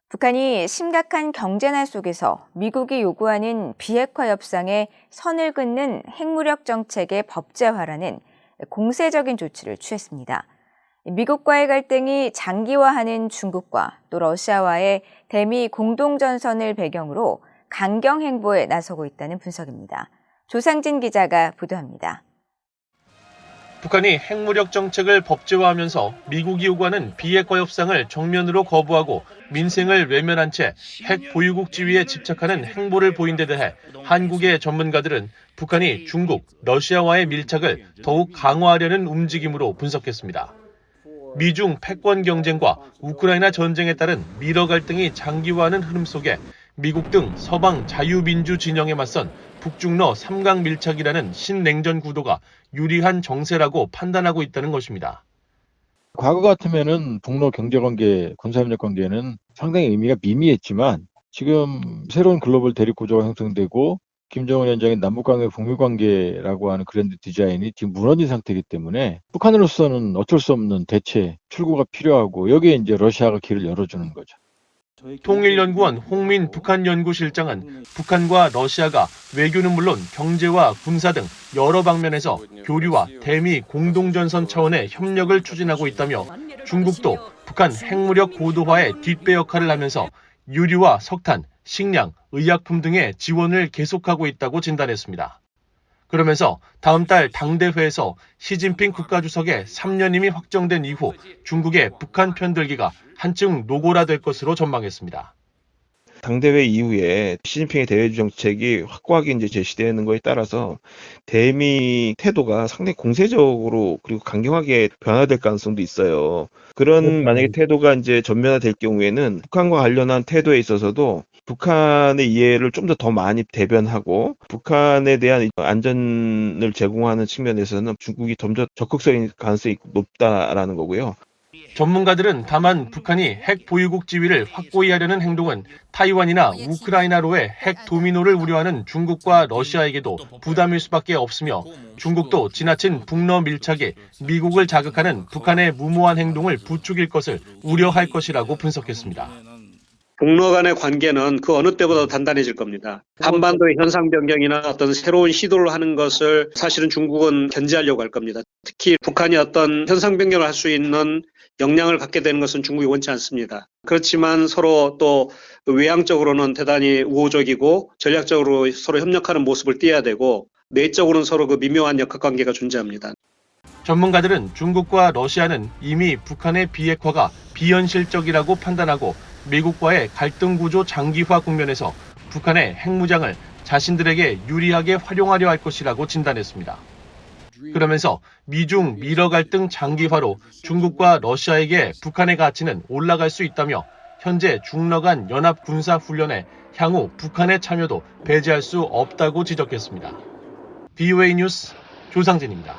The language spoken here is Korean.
북한이 심각한 경제난 속에서 미국이 요구하는 비핵화 협상에 선을 긋는 핵무력 정책의 법제화라는 공세적인 조치를 취했습니다. 미국과의 갈등이 장기화하는 중국과 또 러시아와의 대미 공동전선을 배경으로 강경 행보에 나서고 있다는 분석입니다. 조상진 기자가 보도합니다. 북한이 핵무력 정책을 법제화하면서 미국이 요구하는 비핵화 협상을 정면으로 거부하고 민생을 외면한 채 핵 보유국 지위에 집착하는 행보를 보인 데 대해 한국의 전문가들은 북한이 중국, 러시아와의 밀착을 더욱 강화하려는 움직임으로 분석했습니다. 미중 패권 경쟁과 우크라이나 전쟁에 따른 미러 갈등이 장기화하는 흐름 속에 미국 등 서방 자유민주 진영에 맞선 북중러 3강 밀착이라는 신냉전 구도가 유리한 정세라고 판단하고 있다는 것입니다. 과거 같으면은 북러 경제관계, 군사협력 관계는 상당히 의미가 미미했지만 지금 새로운 글로벌 대립 구조가 형성되고 김정은 위원장의 남북관계, 북미관계라고 하는 그랜드 디자인이 지금 무너진 상태이기 때문에 북한으로서는 어쩔 수 없는 대체, 출구가 필요하고 여기에 이제 러시아가 길을 열어주는 거죠. 통일연구원 홍민 북한연구실장은 북한과 러시아가 외교는 물론 경제와 군사 등 여러 방면에서 교류와 대미 공동전선 차원의 협력을 추진하고 있다며 중국도 북한 핵무력 고도화의 뒷배 역할을 하면서 유류와 석탄, 식량, 의약품 등의 지원을 계속하고 있다고 진단했습니다. 그러면서 다음 달 당대회에서 시진핑 국가주석의 3년임이 확정된 이후 중국의 북한 편들기가 한층 노골화될 것으로 전망했습니다. 당대회 이후에 시진핑의 대외 정책이 확고하게 이제 제시되는 거에 따라서 대미 태도가 상당히 공세적으로 그리고 강경하게 변화될 가능성도 있어요. 그런 만약에 태도가 이제 전면화될 경우에는 북한과 관련한 태도에 있어서도 북한의 이해를 좀 더 많이 대변하고 북한에 대한 안전을 제공하는 측면에서는 중국이 좀 더 적극적인 가능성이 높다라는 거고요. 전문가들은 다만 북한이 핵 보유국 지위를 확고히 하려는 행동은 타이완이나 우크라이나로의 핵 도미노를 우려하는 중국과 러시아에게도 부담일 수밖에 없으며 중국도 지나친 북러 밀착이 미국을 자극하는 북한의 무모한 행동을 부추길 것을 우려할 것이라고 분석했습니다. 북러 간의 관계는 그 어느 때보다 단단해질 겁니다. 한반도의 현상 변경이나 어떤 새로운 시도를 하는 것을 사실은 중국은 견제하려고 할 겁니다. 특히 북한이 어떤 현상 변경을 할 수 있는 역량을 갖게 되는 것은 중국이 원치 않습니다. 그렇지만 서로 또 외향적으로는 대단히 우호적이고 전략적으로 서로 협력하는 모습을 띄어야 되고 내적으로는 서로 그 미묘한 역학관계가 존재합니다. 전문가들은 중국과 러시아는 이미 북한의 비핵화가 비현실적이라고 판단하고 미국과의 갈등 구조 장기화 국면에서 북한의 핵무장을 자신들에게 유리하게 활용하려 할 것이라고 진단했습니다. 그러면서 미중 미러 갈등 장기화로 중국과 러시아에게 북한의 가치는 올라갈 수 있다며 현재 중러 간 연합 군사 훈련에 향후 북한의 참여도 배제할 수 없다고 지적했습니다. BOA 뉴스 조상진입니다.